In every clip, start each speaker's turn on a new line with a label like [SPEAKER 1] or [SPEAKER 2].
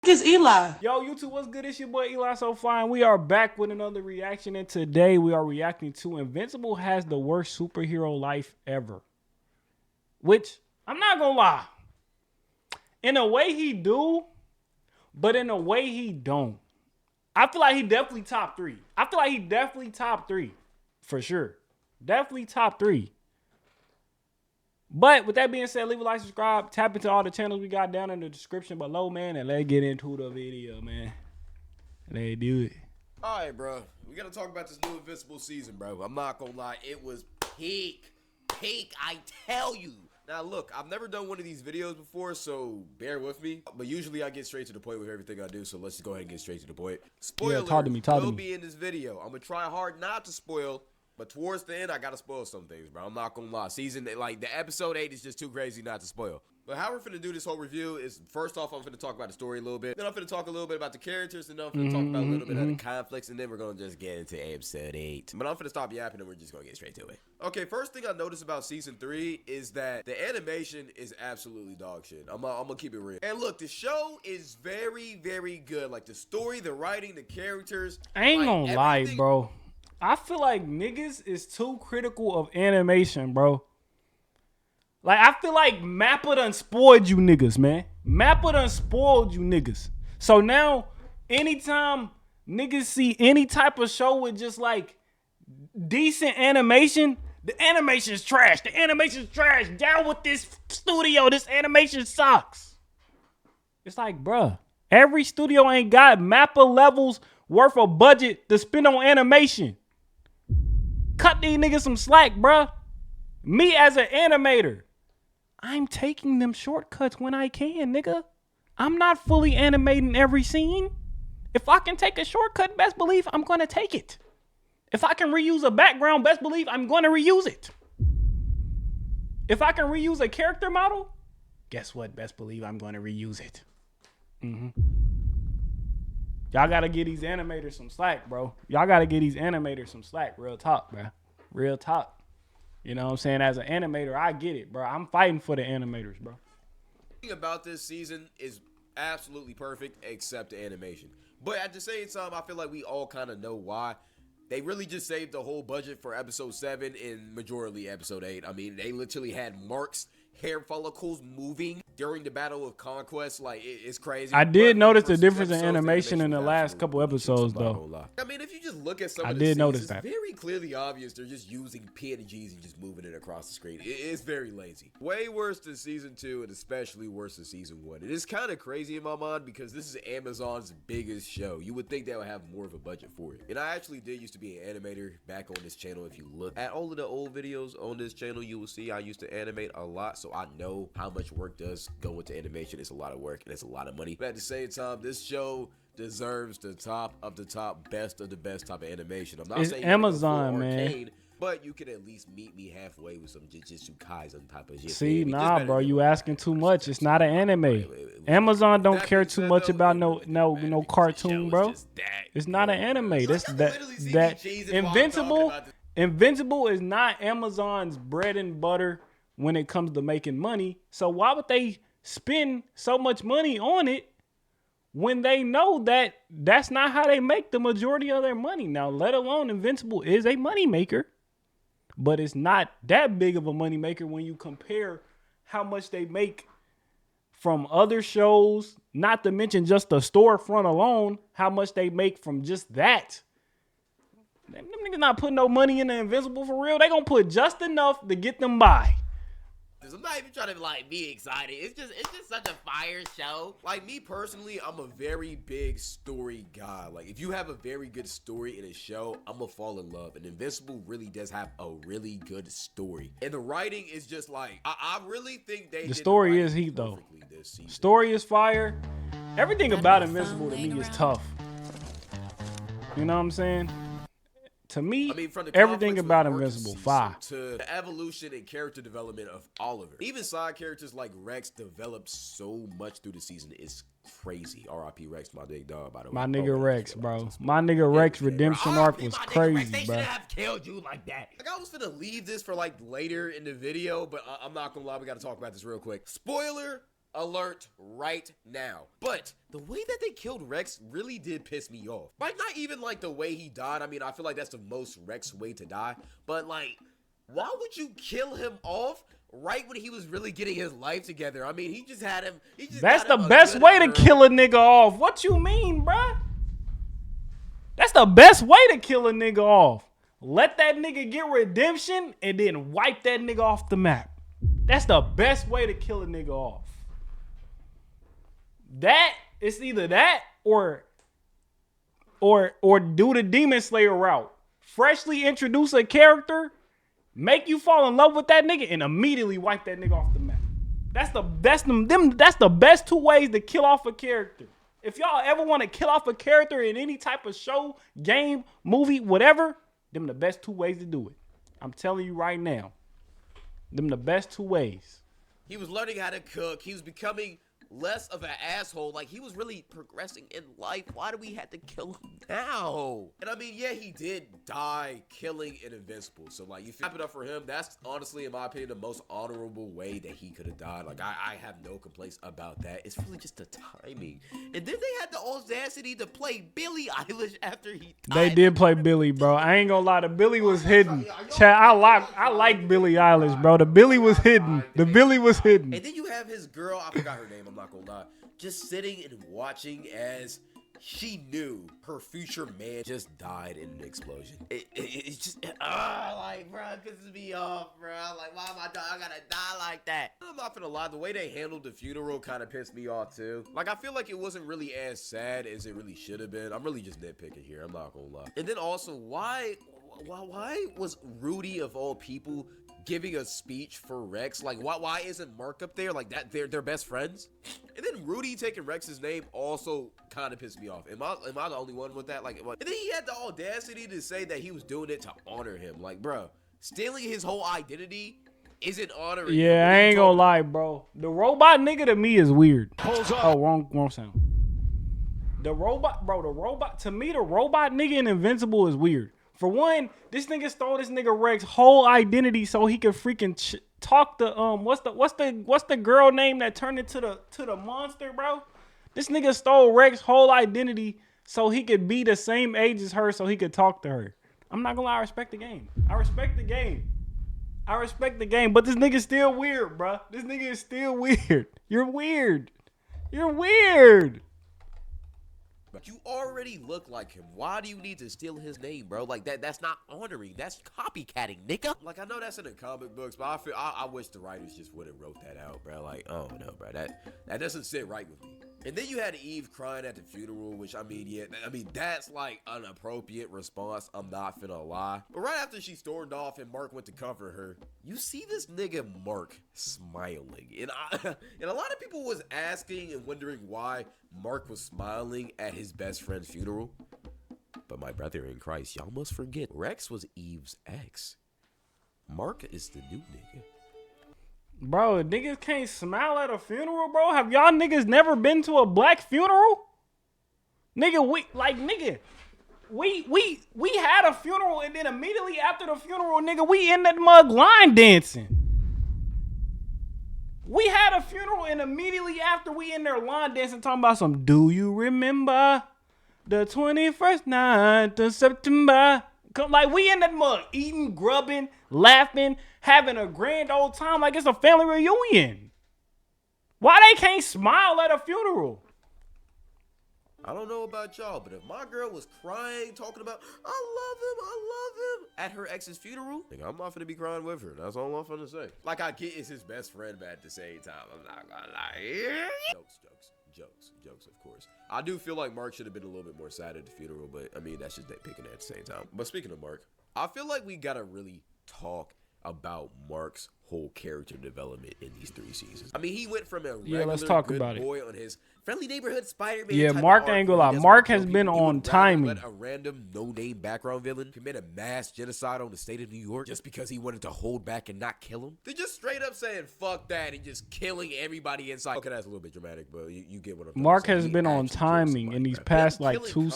[SPEAKER 1] is Eli?
[SPEAKER 2] Yo, YouTube, what's good? It's your boy Eli So Fine. We are back with another reaction, and today we are reacting to Invincible has the worst superhero life ever. Which, I'm not gonna lie, in a way he do, but in a way he don't. I feel like he definitely top three. For sure. Definitely top three. But with that being said, leave a like, subscribe, tap into all the channels we got down in the description below, man, and let's get into the video, man. Let's do it.
[SPEAKER 3] All right, bro. We got to talk about this new Invincible season, bro. I'm not going to lie. It was peak. Peak, I tell you. Now, look, I've never done one of these videos before, so bear with me. But usually I get straight to the point with everything I do, so let's just go ahead and get straight to the point. Spoiler
[SPEAKER 2] talk to me.
[SPEAKER 3] will be in this video. I'm going to try hard not to spoil. But towards the end, I gotta spoil some things, bro. I'm not gonna lie. The episode 8 is just too crazy not to spoil. But how we're finna do this whole review is, first off, I'm finna talk about the story a little bit. Then I'm finna talk a little bit about the characters, and then I'm finna talk about a little bit of the conflicts, and then we're gonna just get into episode 8. But I'm finna stop yapping, and we're just gonna get straight to it. Okay, first thing I noticed about season 3 is that the animation is absolutely dog shit. I'm gonna keep it real. And look, the show is very, very good. Like, the story, the writing, the characters.
[SPEAKER 2] I ain't gonna lie, bro. I feel like niggas is too critical of animation, bro. Like, I feel like Mappa done spoiled you niggas, man. Mappa done spoiled you niggas. So now, anytime niggas see any type of show with just, like, decent animation, the animation's trash. The animation's trash. Down with this studio. This animation sucks. It's like, bruh, every studio ain't got Mappa levels worth of budget to spend on animation. Cut these niggas some slack, bruh. Me as an animator, I'm taking them shortcuts when I can, nigga. I'm not fully animating every scene. If I can take a shortcut, best believe I'm gonna take it. If I can reuse a background, best believe I'm gonna reuse it. If I can reuse a character model, guess what? Best believe I'm gonna reuse it. Y'all gotta give these animators some slack, bro. Y'all gotta give these animators some slack. Real talk, bro. Real talk. You know what I'm saying? As an animator, I get it, bro. I'm fighting for the animators, bro.
[SPEAKER 3] The thing about this season is absolutely perfect except the animation. But at the same time, I feel like we all kind of know why. They really just saved the whole budget for episode 7 and majorly episode 8. I mean, they literally had Mark's hair follicles moving during the Battle of Conquest. Like, it's crazy.
[SPEAKER 2] I did notice the difference in animation in the last couple episodes, though.
[SPEAKER 3] I mean, if you just look at some of
[SPEAKER 2] I
[SPEAKER 3] the
[SPEAKER 2] did
[SPEAKER 3] scenes,
[SPEAKER 2] notice
[SPEAKER 3] it's
[SPEAKER 2] that.
[SPEAKER 3] very clearly obvious they're just using PNGs and just moving it across the screen. It's very lazy. Way worse than season 2 and especially worse than season 1. It is kind of crazy in my mind because this is Amazon's biggest show. You would think they would have more of a budget for it. And I actually did used to be an animator back on this channel. If you look at all of the old videos on this channel, you will see I used to animate a lot, so I know how much work does go into animation. It's a lot of work and it's a lot of money. But at the same time, this show deserves the top of the top, best of the best type of animation. I'm not saying
[SPEAKER 2] Amazon, man.
[SPEAKER 3] But you can at least meet me halfway with some Jujutsu Kaisen type of shit.
[SPEAKER 2] See, nah, bro, you asking too much. It's not an anime. Amazon don't care too much about no cartoon, bro. It's not an anime. That's that Invincible is not Amazon's bread and butter when it comes to making money. So why would they spend so much money on it when they know that that's not how they make the majority of their money? Now, let alone Invincible is a money maker, but it's not that big of a money maker when you compare how much they make from other shows, not to mention just the storefront alone, how much they make from just that. Them niggas not putting no money in the Invincible for real. They gonna put just enough to get them by.
[SPEAKER 3] I'm not even trying to like be excited. It's just such a fire show. Like, me personally, I'm a very big story guy. Like, if you have a very good story in a show, I'm gonna fall in love. And Invincible really does have a really good story. And the writing is just like, I really think
[SPEAKER 2] the story is heat though. Story is fire. Everything about Invincible to me is tough. You know what I'm saying? To me, from the everything about Invincible, fire.
[SPEAKER 3] To the evolution and character development of Oliver. Even side characters like Rex developed so much through the season. It's crazy. R.I.P. Rex, my big dog, by the way.
[SPEAKER 2] My nigga Rex, bro. My nigga Rex redemption arc was crazy,
[SPEAKER 3] they
[SPEAKER 2] bro.
[SPEAKER 3] They should have killed you like that. Like, I was finna leave this for like later in the video, but I'm not gonna lie. We gotta talk about this real quick. Spoiler alert right now. But the way that they killed Rex really did piss me off. Like, not even like the way he died. I mean, I feel like that's the most Rex way to die. But like, why would you kill him off right when he was really getting his life together? I mean, he just had him.
[SPEAKER 2] That's the best way to kill a nigga off. What you mean, bruh? That's the best way to kill a nigga off. Let that nigga get redemption and then wipe that nigga off the map. That's the best way to kill a nigga off. That it's either that or do the Demon Slayer route. Freshly introduce a character, make you fall in love with that nigga, and immediately wipe that nigga off the map. That's the best two ways to kill off a character. If y'all ever want to kill off a character in any type of show, game, movie, whatever, them the best two ways to do it. I'm telling you right now. Them the best two ways.
[SPEAKER 3] He was learning how to cook. He was becoming less of an asshole. Like, he was really progressing in life. Why do we have to kill him now? And I mean, yeah, he did die killing an Invincible. So like, you wrap it up for him. That's honestly, in my opinion, the most honorable way that he could have died. Like, I have no complaints about that. It's really just the timing. And then they had the audacity to play Billie Eilish after he died.
[SPEAKER 2] They did play Billie, bro. I ain't gonna lie, the Billie was hidden. Chad, I like Billie Eilish, bro. The Billie was hidden. The Billie was hidden.
[SPEAKER 3] And then you have his girl, I forgot her name, I'm not gonna lie, just sitting and watching as she knew her future man just died in an explosion. It's just, like, bro, it pisses me off, bro. Like, why am I gotta die like that? I'm not gonna lie, the way they handled the funeral kind of pissed me off too. Like, I feel like it wasn't really as sad as it really should have been. I'm really just nitpicking here, I'm not gonna lie. And then also, why was Rudy, of all people, giving a speech for Rex? Like, why isn't Mark up there? Like, that they're best friends? And then Rudy taking Rex's name also kind of pissed me off. Am I the only one with that? Like, and then he had the audacity to say that he was doing it to honor him. Like, bro, stealing his whole identity isn't honoring him.
[SPEAKER 2] Yeah, I ain't gonna lie, bro. The robot nigga to me is weird. Oh, wrong sound. The robot to me, the robot nigga in Invincible is weird. For one, this nigga stole this nigga Rex's whole identity so he could freaking talk to what's the girl name that turned into the monster, bro? This nigga stole Rex's whole identity so he could be the same age as her so he could talk to her. I'm not gonna lie, I respect the game. But this nigga's still weird, bro. This nigga is still weird. You're weird.
[SPEAKER 3] But you already look like him. Why do you need to steal his name, bro? Like, that's not honoring. That's copycatting, nigga. Like, I know that's in the comic books, but I wish the writers just would have wrote that out, bro. Like, oh no, bro, that doesn't sit right with me. And then you had Eve crying at the funeral, which, I mean, that's like an appropriate response. I'm not finna lie. But right after she stormed off and Mark went to comfort her, you see this nigga Mark smiling. And a lot of people was asking and wondering why Mark was smiling at his best friend's funeral. But my brother in Christ, y'all must forget, Rex was Eve's ex. Mark is the new nigga.
[SPEAKER 2] Bro, niggas can't smile at a funeral, bro. Have y'all niggas never been to a black funeral? Nigga, we had a funeral, and then immediately after the funeral, nigga, we in that mug line dancing. We had a funeral, and immediately after we in there line dancing, talking about some, do you remember the 21st night of September? Like, we in that mug, eating, grubbing, laughing, having a grand old time like it's a family reunion. Why they can't smile at a funeral?
[SPEAKER 3] I don't know about y'all, but if my girl was crying, talking about, I love him, at her ex's funeral, I'm not finna be crying with her. That's all I'm finna say. Like, I get it's his best friend, but at the same time, I'm not gonna lie. Jokes, of course. I do feel like Mark should have been a little bit more sad at the funeral, but I mean, that's just nitpicking at the same time. But speaking of Mark, I feel like we gotta really talk about Mark's whole character development in these 3 seasons. I mean, he went from a regular
[SPEAKER 2] let's talk
[SPEAKER 3] good
[SPEAKER 2] about
[SPEAKER 3] boy on his friendly neighborhood Spider-Man.
[SPEAKER 2] Yeah,
[SPEAKER 3] type
[SPEAKER 2] Mark
[SPEAKER 3] of arc
[SPEAKER 2] ain't gonna
[SPEAKER 3] where
[SPEAKER 2] lie.
[SPEAKER 3] he doesn't
[SPEAKER 2] Mark
[SPEAKER 3] kill
[SPEAKER 2] has
[SPEAKER 3] people.
[SPEAKER 2] been
[SPEAKER 3] He
[SPEAKER 2] on
[SPEAKER 3] would rather
[SPEAKER 2] timing.
[SPEAKER 3] let a random no-name background villain commit a mass genocide on the state of New York just because he wanted to hold back and not kill him. They're just straight up saying fuck that and just killing everybody inside. Okay, that's a little bit dramatic, but you get what I'm saying.
[SPEAKER 2] Mark has been on timing in these past like two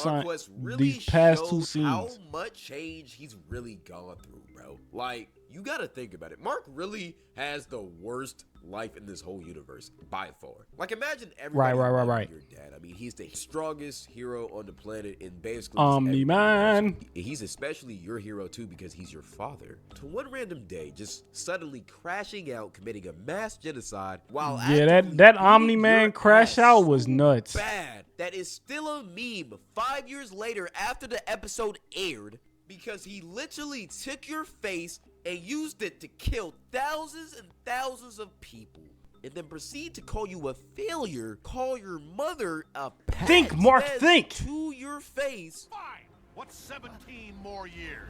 [SPEAKER 3] really
[SPEAKER 2] these past two
[SPEAKER 3] shows how
[SPEAKER 2] scenes.
[SPEAKER 3] much change he's really gone through, bro. Like, You gotta think about it. Mark really has the worst life in this whole universe by far. Like, imagine everybody
[SPEAKER 2] Right.
[SPEAKER 3] your dad. I mean, he's the strongest hero on the planet in basically
[SPEAKER 2] Omni-Man.
[SPEAKER 3] He's especially your hero too because he's your father. To one random day, just suddenly crashing out, committing a mass genocide while
[SPEAKER 2] that Omni-Man crash out was nuts.
[SPEAKER 3] Bad. That is still a meme 5 years later after the episode aired because he literally took your face and used it to kill thousands and thousands of people, and then proceed to call you a failure, call your mother a pet.
[SPEAKER 2] Think, Mark, think.
[SPEAKER 3] To your face.
[SPEAKER 1] Fine. What's 17 more years?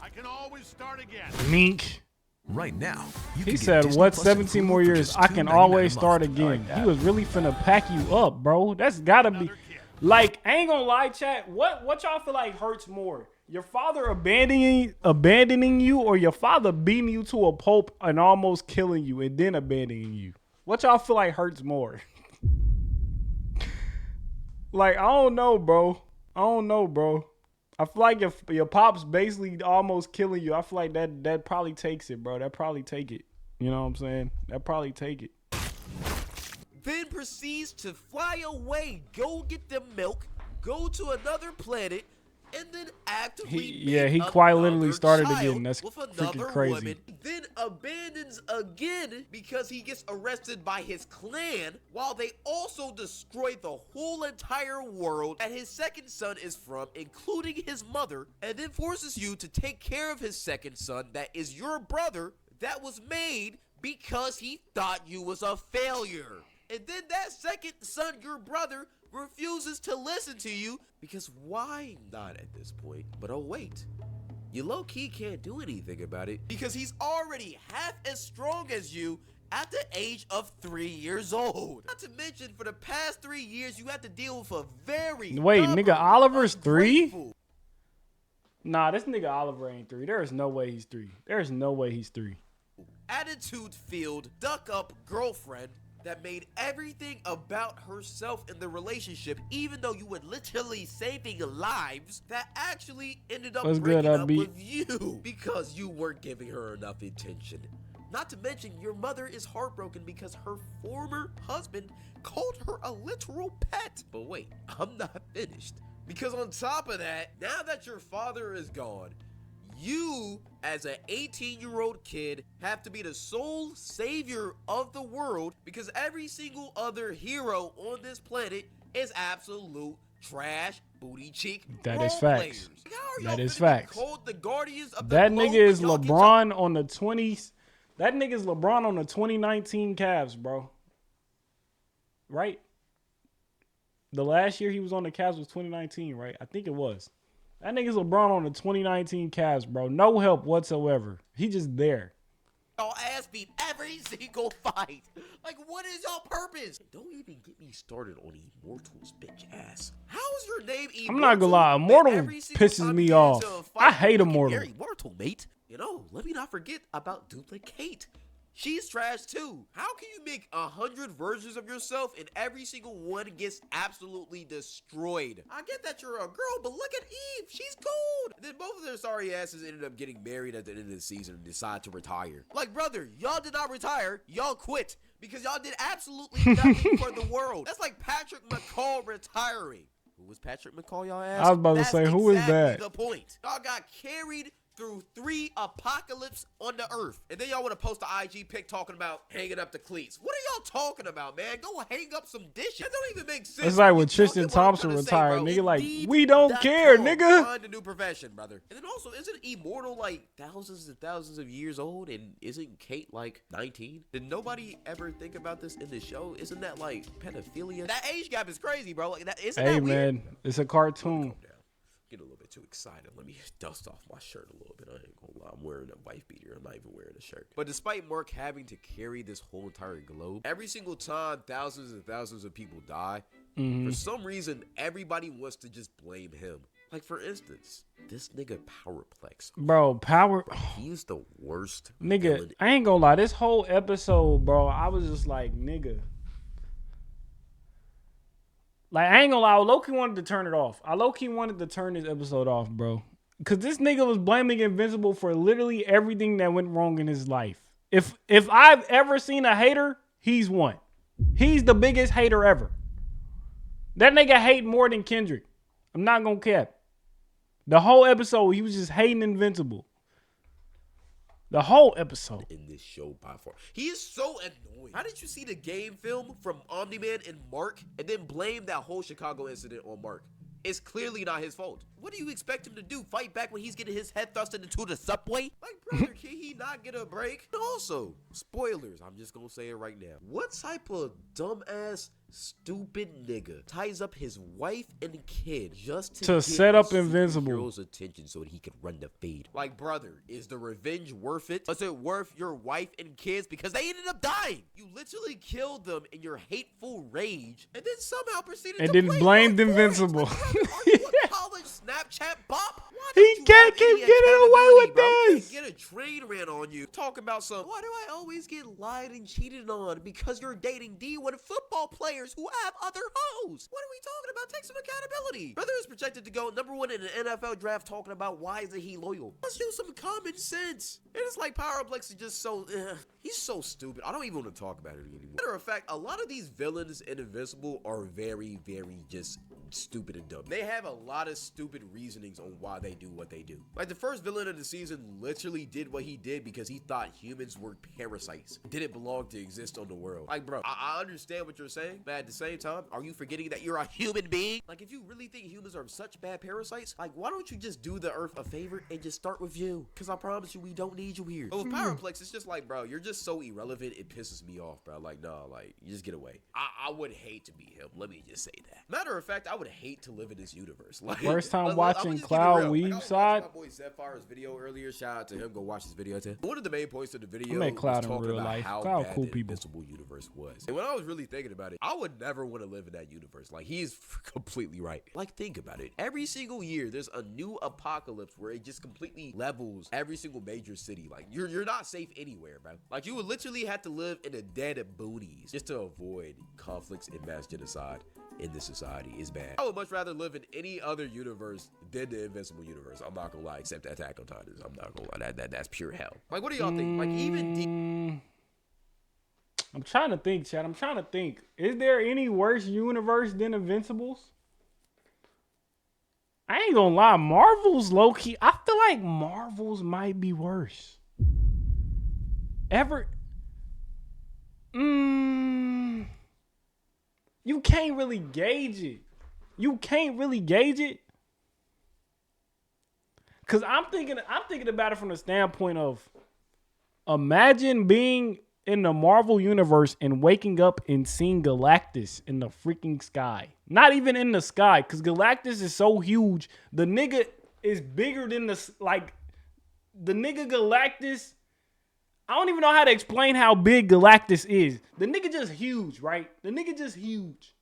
[SPEAKER 1] I can always start again.
[SPEAKER 2] Mink.
[SPEAKER 4] Right now,
[SPEAKER 2] He said, "What 17 more years? I can always start again." He was really finna pack you up, bro. That's gotta be. Like, I ain't gonna lie, chat. What y'all feel like hurts more? Your father abandoning you, or your father beating you to a pulp and almost killing you and then abandoning you? What y'all feel like hurts more? Like, I don't know, bro. I feel like if your pop's basically almost killing you, I feel like that probably takes it, bro. That probably take it. You know what I'm saying? That probably take it.
[SPEAKER 3] Then proceeds to fly away, go get the milk, go to another planet, and then actively
[SPEAKER 2] he quite literally started again. That's
[SPEAKER 3] with
[SPEAKER 2] freaking
[SPEAKER 3] another
[SPEAKER 2] crazy.
[SPEAKER 3] woman, then abandons again because he gets arrested by his clan, while they also destroy the whole entire world that his second son is from, including his mother, and then forces you to take care of his second son that is your brother that was made because he thought you was a failure. And then that second son, your brother, refuses to listen to you because why not at this point? But oh wait, you low-key can't do anything about it because he's already half as strong as you at the age of 3 years old. Not to mention, for the past 3 years, you have to deal with a very
[SPEAKER 2] Nigga, Oliver's 3? Nah, this nigga Oliver ain't 3. There is no way he's 3. There's no way he's 3.
[SPEAKER 3] Attitude-filled, duck-up girlfriend that made everything about herself in the relationship, even though you were literally saving lives, that actually ended up breaking up with you because you weren't giving her enough attention. Not to mention, your mother is heartbroken because her former husband called her a literal pet. But wait, I'm not finished. Because on top of that, now that your father is gone, you, as an 18-year-old kid, have to be the sole savior of the world because every single other hero on this planet is absolute trash, booty cheek.
[SPEAKER 2] That is facts. That is facts.
[SPEAKER 3] The guardians of
[SPEAKER 2] that nigga is LeBron on the 20s. That nigga is LeBron on the 2019 Cavs, bro. Right? The last year he was on the Cavs was 2019, right? I think it was. That nigga's LeBron on the 2019 Cavs, bro. No help whatsoever. He just there.
[SPEAKER 3] Y'all ass beat every single fight. Like, what is y'all purpose? Don't even get me started on Immortals, bitch ass. How is your name Immortal?
[SPEAKER 2] I'm not gonna lie. Immortal pisses me off. I hate Immortal.
[SPEAKER 3] Immortal, mate. You know, let me not forget about Duplicate. She's trash too. How can you make 100 versions of yourself and every single one gets absolutely destroyed? I get that you're a girl, but look at Eve. She's gold. And then both of their sorry asses ended up getting married at the end of the season and decide to retire. Like, brother, y'all did not retire. Y'all quit because y'all did absolutely nothing for the world. That's like Patrick McCall retiring. Who was Patrick McCall, y'all asked?
[SPEAKER 2] I was about to say, who is that?
[SPEAKER 3] That's exactly the point. Y'all got carried through 3 apocalypse on the earth. And then y'all want to post the IG pic talking about hanging up the cleats. What are y'all talking about, man? Go hang up some dishes. That don't even make sense.
[SPEAKER 2] It's like when Tristan Thompson retired, nigga, like, we don't care, nigga.
[SPEAKER 3] Find a new profession, brother. And then also, isn't Immortal like thousands and thousands of years old? And isn't Kate like 19? Did nobody ever think about this in the show? Isn't that like pedophilia? That age gap is crazy, bro. Like, isn't that weird?
[SPEAKER 2] Man, it's a cartoon.
[SPEAKER 3] Get a little bit too excited. Let me dust off my shirt a little bit. I ain't gonna lie. I'm wearing a wife beater. I'm not even wearing a shirt. But despite Mark having to carry this whole entire globe, every single time thousands and thousands of people die, for some reason, everybody wants to just blame him. Like, for instance, this nigga Powerplex.
[SPEAKER 2] Bro,
[SPEAKER 3] he's the worst.
[SPEAKER 2] Nigga,
[SPEAKER 3] villain.
[SPEAKER 2] I ain't gonna lie. This whole episode, bro, I was just like, nigga. Like, I ain't gonna lie, I low-key wanted to turn it off. I low-key wanted to turn this episode off, bro. Because this nigga was blaming Invincible for literally everything that went wrong in his life. If I've ever seen a hater, he's one. He's the biggest hater ever. That nigga hate more than Kendrick. I'm not gonna cap. The whole episode, he was just hating Invincible. The whole episode.
[SPEAKER 3] In this show by far. He is so annoying. How did you see the game film from Omni-Man and Mark and then blame that whole Chicago incident on Mark? It's clearly not his fault. What do you expect him to do? Fight back when he's getting his head thrust into the subway? Like, brother, can he not get a break? And also, spoilers. I'm just gonna say it right now. What type of dumbass, stupid nigga ties up his wife and kid just to
[SPEAKER 2] set up Invincible
[SPEAKER 3] hero's attention so that he can run the feed? Like, brother, is the revenge worth it? Is it worth your wife and kids because they ended up dying? You literally killed them in your hateful rage and then somehow proceeded
[SPEAKER 2] and
[SPEAKER 3] to
[SPEAKER 2] then
[SPEAKER 3] blame
[SPEAKER 2] blamed
[SPEAKER 3] your voice.
[SPEAKER 2] Invincible.
[SPEAKER 3] Like, brother, are you a college Snapchat bop? Why
[SPEAKER 2] He
[SPEAKER 3] don't you
[SPEAKER 2] can't
[SPEAKER 3] have
[SPEAKER 2] keep
[SPEAKER 3] any
[SPEAKER 2] getting away
[SPEAKER 3] accountability,
[SPEAKER 2] with
[SPEAKER 3] bro? You
[SPEAKER 2] this.
[SPEAKER 3] can't get a train ran on you. Talk about some, why do I always get lied and cheated on? Because you're dating D1 football players who have other hoes. What are we talking about? Take some accountability. Brother is projected to go #1 in an NFL draft talking about why isn't he loyal. Let's use some common sense. And it's like Powerplex is just so, he's so stupid. I don't even want to talk about it anymore. Matter of fact, a lot of these villains in Invincible are very, very just stupid and dumb. They have a lot of stupid reasonings on why they do what they do. Like the first villain of the season literally did what he did because he thought humans were parasites, didn't belong to exist on the world. Like, bro, I understand what you're saying, but at the same time, are you forgetting that you're a human being? Like, if you really think humans are such bad parasites, like, why don't you just do the earth a favor and just start with you? Because I promise you, we don't need you here. But with Powerplex, it's just like, bro, you're just so irrelevant, it pisses me off, bro. Like, nah, like, you just get away. I would hate to be him. Let me just say that. Matter of fact, I would hate to live in this universe. Like,
[SPEAKER 2] First time
[SPEAKER 3] I'm
[SPEAKER 2] watching
[SPEAKER 3] just keep it
[SPEAKER 2] Cloud
[SPEAKER 3] real.
[SPEAKER 2] Weave
[SPEAKER 3] I was
[SPEAKER 2] side.
[SPEAKER 3] watching my boy Zephyr's video earlier. Shout out to him. Go watch his video too. One of the main points of the video
[SPEAKER 2] I met Cloud
[SPEAKER 3] was
[SPEAKER 2] in
[SPEAKER 3] talking
[SPEAKER 2] real
[SPEAKER 3] about
[SPEAKER 2] life.
[SPEAKER 3] how
[SPEAKER 2] Cloud
[SPEAKER 3] bad
[SPEAKER 2] cool
[SPEAKER 3] the
[SPEAKER 2] people.
[SPEAKER 3] Invincible universe was. And when I was really thinking about it, I would never want to live in that universe. Like, he is completely right. Like, think about it. Every single year, there's a new apocalypse where it just completely levels every single major city. Like, you're not safe anywhere, bro. Like, you would literally have to live in the dead boonies just to avoid conflicts and mass genocide in this society. Is bad. I would much rather live in any other universe than the Invincible universe. I'm not gonna lie, except Attack on Titan. I'm not gonna lie, that's pure hell. Like, what do y'all think? Like, even
[SPEAKER 2] I'm trying to think, Chad. I'm trying to think. Is there any worse universe than Invincibles? I ain't gonna lie. Marvel's low key. I feel like Marvel's might be worse. You can't really gauge it. Cause I'm thinking about it from the standpoint of, imagine being in the Marvel universe and waking up and seeing Galactus in the freaking sky. Not even in the sky, cause Galactus is so huge. The nigga is bigger than the nigga Galactus. I don't even know how to explain how big Galactus is. The nigga just huge, right? The nigga just huge.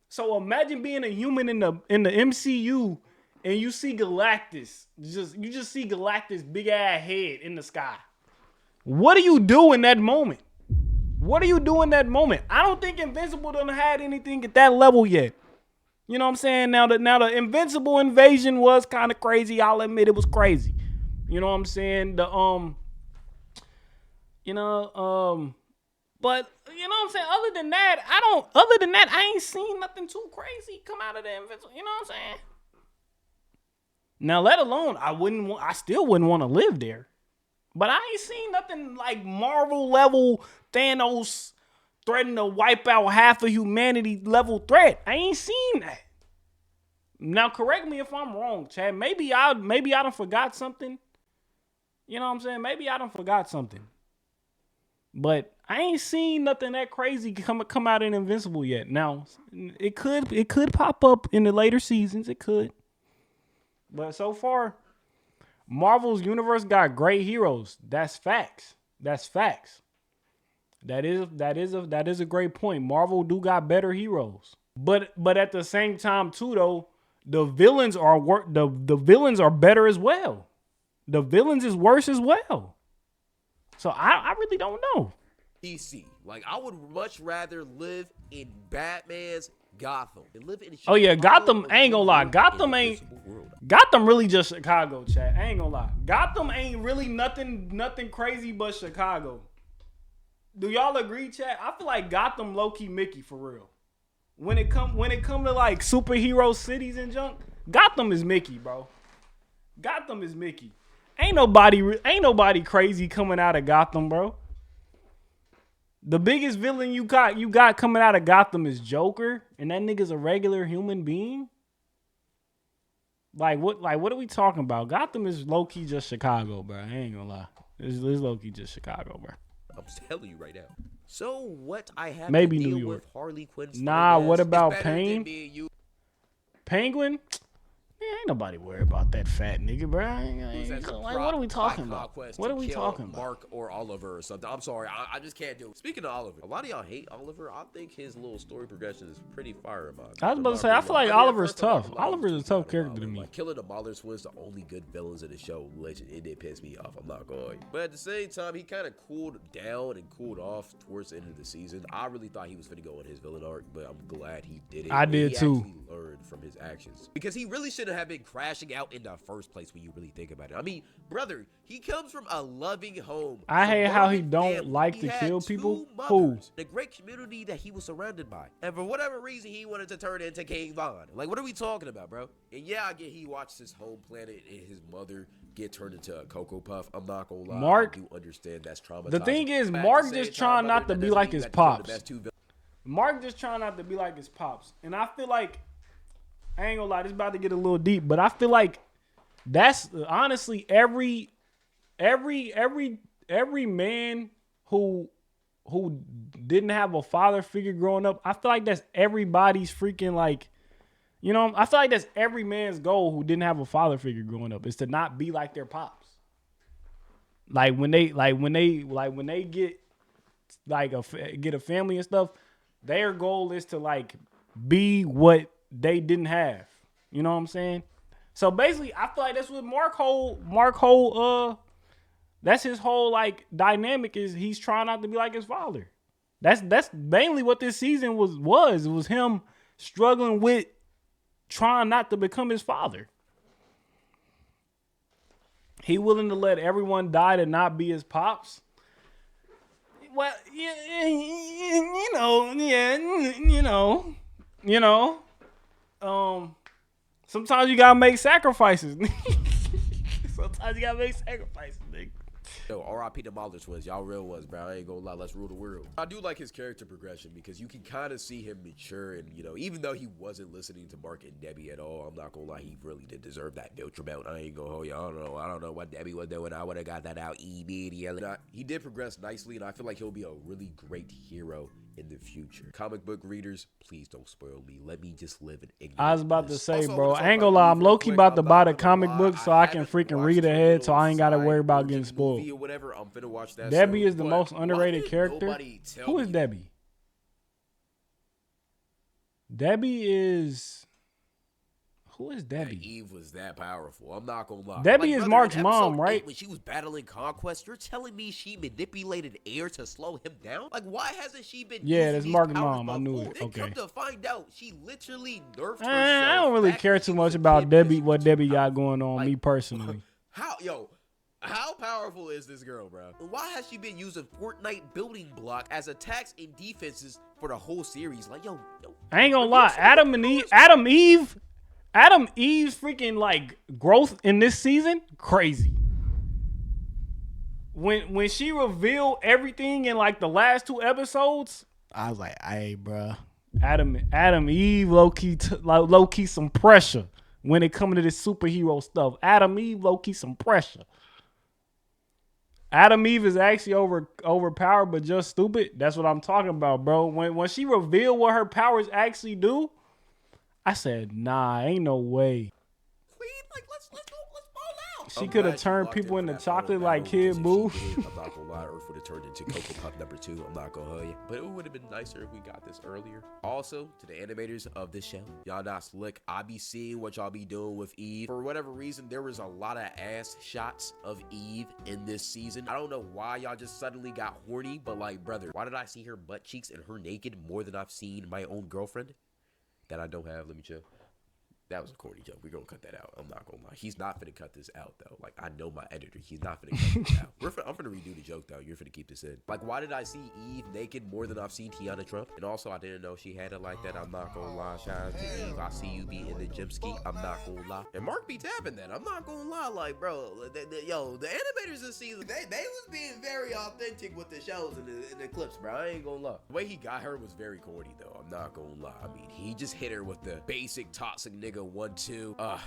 [SPEAKER 2] So imagine being a human in the MCU and you see Galactus. You just see Galactus' big ass head in the sky. What do you do in that moment? I don't think Invincible done had anything at that level yet. You know what I'm saying? Now the Invincible invasion was kind of crazy. I'll admit it was crazy. You know what I'm saying? But you know what I'm saying? Other than that, I ain't seen nothing too crazy come out of the Invincible. You know what I'm saying? Now, let alone, I still wouldn't want to live there. But I ain't seen nothing like Marvel level Thanos threatening to wipe out half of humanity level threat. I ain't seen that. Now, correct me if I'm wrong, Chad. Maybe I done forgot something. You know what I'm saying? Maybe I done forgot something. But I ain't seen nothing that crazy come out in Invincible yet. Now, it could pop up in the later seasons. It could. But so far, Marvel's universe got great heroes. That's facts. That is a great point. Marvel do got better heroes. But at the same time too, though, the villains are better as well. The villains is worse as well. So I really don't know.
[SPEAKER 3] DC. Like, I would much rather live in Batman's Gotham and live in
[SPEAKER 2] Oh yeah, Gotham, I ain't gonna lie. Gotham ain't Gotham really just Chicago, chat. I ain't gonna lie. Gotham ain't really nothing crazy but Chicago. Do y'all agree, chat? I feel like Gotham low-key Mickey for real. When it come to like superhero cities and junk, Gotham is Mickey, bro. Gotham is Mickey. Ain't nobody crazy coming out of Gotham, bro. The biggest villain you got coming out of Gotham is Joker, and that nigga's a regular human being. Like what are we talking about? Gotham is low key just Chicago, bro. I ain't gonna lie. It's low key just Chicago, bro.
[SPEAKER 3] I'm telling you right now. So what I have
[SPEAKER 2] Maybe
[SPEAKER 3] to deal
[SPEAKER 2] New York.
[SPEAKER 3] with Harley Quinn's
[SPEAKER 2] Nah, what about
[SPEAKER 3] better than
[SPEAKER 2] Pain?
[SPEAKER 3] me and you.
[SPEAKER 2] Penguin? Yeah, ain't nobody worried about that fat nigga, bro. Like, what are we talking about? What are we talking about?
[SPEAKER 3] Mark or Oliver or something. I'm sorry, I just can't do it. Speaking of Oliver, a lot of y'all hate Oliver. I think his little story progression is pretty fire in my opinion.
[SPEAKER 2] I was about to say, I feel like Oliver's tough. Oliver's a tough character to me.
[SPEAKER 3] Like, killing the Mauler twins, the only good villains in the show. Legend, it did piss me off. I'm not going. But at the same time, he kind of cooled down and cooled off towards the end of the season. I really thought he was going to go on his villain arc, but I'm glad he did it.
[SPEAKER 2] I did too.
[SPEAKER 3] He actually learned from his actions because he really shouldn't have been crashing out in the first place when you really think about it. I mean, brother, he comes from a loving home.
[SPEAKER 2] I hate how he don't like to kill people. Who?
[SPEAKER 3] The great community that he was surrounded by. And for whatever reason, he wanted to turn into King Von. Like, what are we talking about, bro? And yeah, I get he watched his home planet and his mother get turned into a Cocoa Puff. I'm not gonna lie.
[SPEAKER 2] Mark,
[SPEAKER 3] I do understand that's traumatizing.
[SPEAKER 2] The thing is, Mark just trying not to be like his pops. Mark just trying not to be like his pops. And I feel like, I ain't gonna lie, this is about to get a little deep, but I feel like that's honestly every man who didn't have a father figure growing up. I feel like that's everybody's freaking like, you know, I feel like that's every man's goal who didn't have a father figure growing up is to not be like their pops. Like when they get get a family and stuff, their goal is to like be what they didn't have. You know what I'm saying? So basically, I feel like that's what Mark whole that's his whole like dynamic is he's trying not to be like his father. That's mainly what this season was. It was him struggling with trying not to become his father. He willing to let everyone die to not be his pops. Well, sometimes you gotta make sacrifices. Sometimes you gotta make sacrifices, nigga.
[SPEAKER 3] Yo, R.I.P. the Mauler twins. Y'all real ones, bro. I ain't gonna lie. Let's rule the world. I do like his character progression because you can kind of see him mature and, you know, even though he wasn't listening to Mark and Debbie at all, I'm not gonna lie, he really did deserve that filter belt. I ain't gonna hold you. I don't know what Debbie was doing. I would have got that out immediately. He did progress nicely, and I feel like he'll be a really great hero in the future. Comic book readers, please don't spoil me. Let me just live in ignorance.
[SPEAKER 2] I was about to say, bro, I ain't gonna lie. I'm low-key about to buy the comic book so I can freaking read ahead so I ain't gotta worry about getting spoiled.
[SPEAKER 3] Whatever, I'm finna watch that.
[SPEAKER 2] Debbie is the most underrated character. Who is Debbie? Debbie is... Who is Debbie?
[SPEAKER 3] Eve was that powerful. I'm not gonna lie.
[SPEAKER 2] Debbie is Mark's mom, right?
[SPEAKER 3] When she was battling Conquest, you're telling me she manipulated air to slow him down? Like, why hasn't she been?
[SPEAKER 2] Yeah, that's Mark's mom. I knew it. Okay.
[SPEAKER 3] Come to find out, she literally nerfed herself.
[SPEAKER 2] I don't really care too much about Debbie. What Debbie got going on, me personally.
[SPEAKER 3] How powerful is this girl, bro? Why has she been using Fortnite building block as attacks and defenses for the whole series? Like, yo.
[SPEAKER 2] I ain't gonna lie. Adam Eve's freaking like growth in this season, crazy. When she revealed everything in like the last 2 episodes, I was like, "Hey, bro, Adam Eve low key some pressure when it comes to this superhero stuff. Adam Eve low key some pressure. Adam Eve is actually overpowered, but just stupid. That's what I'm talking about, bro. When she revealed what her powers actually do, I said, nah, ain't no way.
[SPEAKER 3] Like, let's go, let's ball out.
[SPEAKER 2] She could have turned people into chocolate like Kid Boo.
[SPEAKER 3] I'm not gonna lie, Earth would have turned into Cocoa Puff number 2. I'm not gonna hold you. But it would have been nicer if we got this earlier. Also, to the animators of this show, y'all not slick. I be seeing what y'all be doing with Eve. For whatever reason, there was a lot of ass shots of Eve in this season. I don't know why y'all just suddenly got horny, but like, brother, why did I see her butt cheeks and her naked more than I've seen my own girlfriend? That I don't have. Let me check. That was a corny joke. We're going to cut that out. I'm not going to lie. He's not finna cut this out, though. Like, I know my editor. He's not finna cut this out. I'm finna redo the joke, though. You're finna keep this in. Like, why did I see Eve naked more than I've seen Tiana Trump? And also, I didn't know she had it like that. I'm not going to lie. Shout out to Eve. I see you be in the gym ski. I'm not going to lie. And Mark be tapping that. I'm not going to lie. Like, bro, the animators this season, they was being very authentic with the shows and the clips, bro. I ain't going to lie. The way he got her was very corny, though. I'm not going to lie. I mean, he just hit her with the basic toxic nigga 1-2.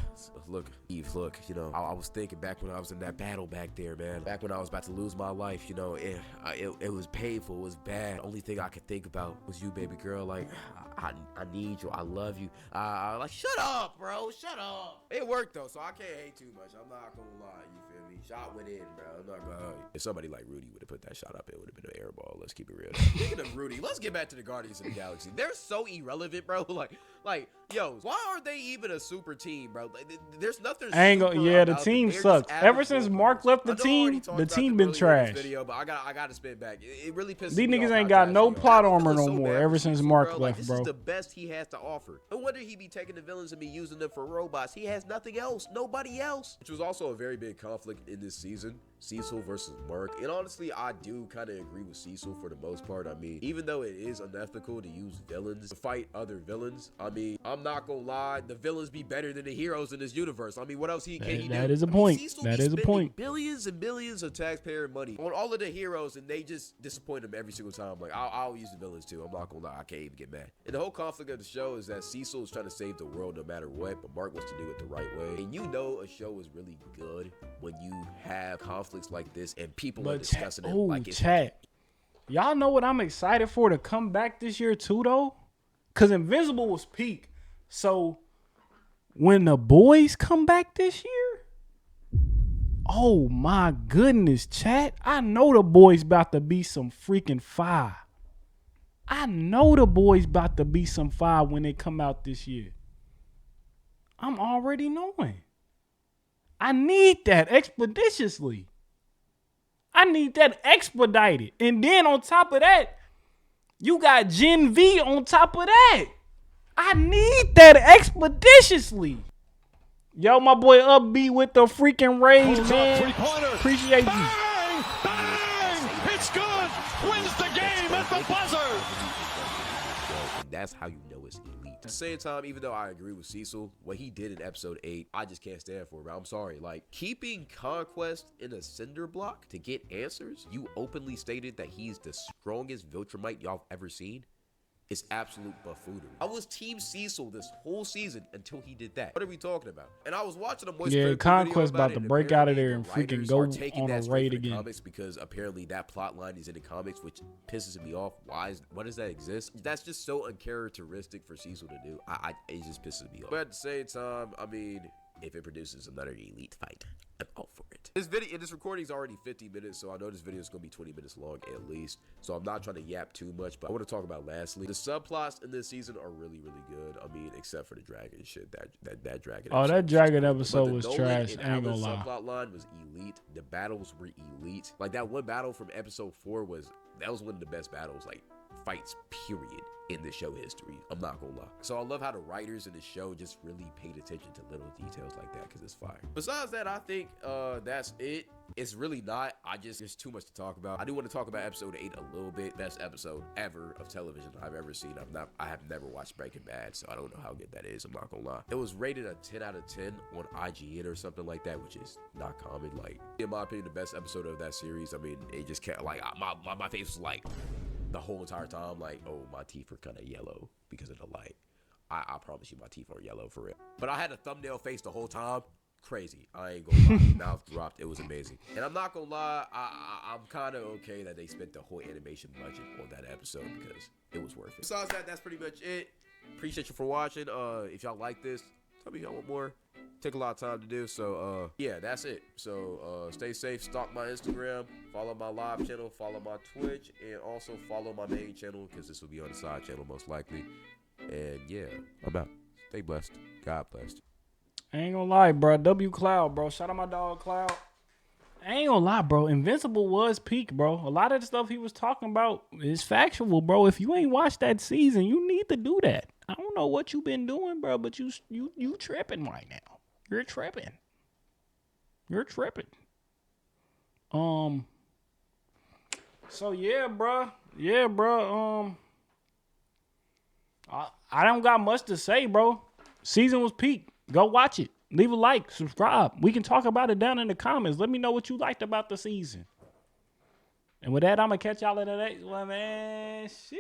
[SPEAKER 3] Look, Eve, look, you know, I was thinking back when I was in that battle back there, man. Back when I was about to lose my life, you know, it was painful, it was bad. The only thing I could think about was you, baby girl. Like, I need you, I love you. Like, shut up, bro, shut up. It worked though, so I can't hate too much. I'm not gonna lie, you feel me? Shot went in, bro. I'm not gonna lie. If somebody like Rudy would have put that shot up, it would have been an air ball. Let's keep it real. Speaking of Rudy, let's get back to the Guardians of the Galaxy. They're so irrelevant, bro. Like, yo, why aren't they even a super team, bro? Like, there's nothing.
[SPEAKER 2] Yeah, the team sucks. Ever since Mark left the team been trash.
[SPEAKER 3] Video, but I gotta spin back. It really pisses
[SPEAKER 2] These
[SPEAKER 3] me
[SPEAKER 2] niggas
[SPEAKER 3] off
[SPEAKER 2] ain't
[SPEAKER 3] how
[SPEAKER 2] got no
[SPEAKER 3] trash they are.
[SPEAKER 2] plot
[SPEAKER 3] I feel
[SPEAKER 2] armor no
[SPEAKER 3] so
[SPEAKER 2] more
[SPEAKER 3] bad
[SPEAKER 2] ever
[SPEAKER 3] for
[SPEAKER 2] since
[SPEAKER 3] Cecil,
[SPEAKER 2] Mark
[SPEAKER 3] bro.
[SPEAKER 2] left,
[SPEAKER 3] This
[SPEAKER 2] bro.
[SPEAKER 3] is the best he has to offer. No wonder he be taking the villains and be using them for robots. He has nothing else, nobody else. Which was also a very big conflict in this season. Cecil versus Mark. And honestly, I do kind of agree with Cecil for the most part. I mean, even though it is unethical to use villains to fight other villains, I mean, I'm not gonna lie, the villains be better than the heroes in this universe. I mean, what else can he do?
[SPEAKER 2] That is a point. That is a point.
[SPEAKER 3] Billions and billions of taxpayer money on all of the heroes, and they just disappoint them every single time. Like, I'll use the villains too. I'm not gonna lie, I can't even get mad. And the whole conflict of the show is that Cecil is trying to save the world no matter what, but Mark wants to do it the right way. And you know a show is really good when you have conflicts like this and people are discussing it like it's
[SPEAKER 2] chat. Y'all know what I'm excited for to come back this year too, though? Because Invincible was peak. So when the boys come back this year, oh my goodness, chat. I know the boys about to be some freaking fire. I know the boys about to be some fire when they come out this year. I'm already knowing. I need that expeditiously. I need that expedited. And then on top of that, you got Gen V on top of that. I need that expeditiously. Yo, my boy Upbeat with the freaking raise, man. Appreciate you.
[SPEAKER 1] Bang! Bang! It's good! Wins the game at the buzzer!
[SPEAKER 3] And that's how you know it's elite. At the same time, even though I agree with Cecil, what he did in episode 8, I just can't stand for it, bro. I'm sorry. Like, keeping Conquest in a cinder block to get answers, you openly stated that he's the strongest Viltrumite y'all have ever seen. It's absolute buffoonery. I was Team Cecil this whole season until he did that. What are we talking about? And I was watching a
[SPEAKER 2] Yeah, Conquest about to break out of there and freaking go on a raid again.
[SPEAKER 3] Comics because apparently that plot line is in the comics, which pisses me off. Why does that exist? That's just so uncharacteristic for Cecil to do. It just pisses me off. But at the same time, I mean, if it produces another elite fight, I'm all for it. This recording is already 50 minutes, so I know this video is going to be 20 minutes long at least. So I'm not trying to yap too much, but I want to talk about lastly. The subplots in this season are really, really good. I mean, except for the dragon shit. That dragon.
[SPEAKER 2] Oh, that dragon episode was trash. I ain't gonna lie.
[SPEAKER 3] The subplot line was elite. The battles were elite. Like that one battle from episode 4 was one of the best battles, like fights, period, in the show history. I'm not gonna lie. So I love how the writers in the show just really paid attention to little details like that because it's fire. Besides that, I think that's it. It's really not. There's too much to talk about. I do want to talk about episode 8 a little bit. Best episode ever of television I've ever seen. I have never watched Breaking Bad, so I don't know how good that is. I'm not gonna lie. It was rated a 10 out of 10 on IGN or something like that, which is not common. Like, in my opinion, the best episode of that series. I mean, it just can't, like, my face was like the whole entire time, like, oh, my teeth are kind of yellow because of the light. I promise you my teeth aren't yellow for real. But I had a thumbnail face the whole time. Crazy. I ain't gonna lie. Mouth dropped. It was amazing. And I'm not gonna lie, I'm kind of okay that they spent the whole animation budget on that episode because it was worth it. Besides that, that's pretty much it. Appreciate you for watching. If y'all like this, tell me y'all want more. Take a lot of time to do, so yeah, that's it. So stay safe, stalk my Instagram, follow my live channel, follow my Twitch, and also follow my main channel because this will be on the side channel most likely. And yeah, I'm out. Stay blessed. God bless.
[SPEAKER 2] I ain't gonna lie, bro. W Cloud, bro. Shout out my dog Cloud. I ain't gonna lie, bro. Invincible was peak, bro. A lot of the stuff he was talking about is factual, bro. If you ain't watched that season, you need to do that. I don't know what you been doing, bro, but you tripping right now. You're tripping. You're tripping. So yeah, bro. Yeah, bro. I don't got much to say, bro. Season was peak. Go watch it. Leave a like, subscribe. We can talk about it down in the comments. Let me know what you liked about the season. And with that, I'm gonna catch y'all in the next one, man. Sheesh.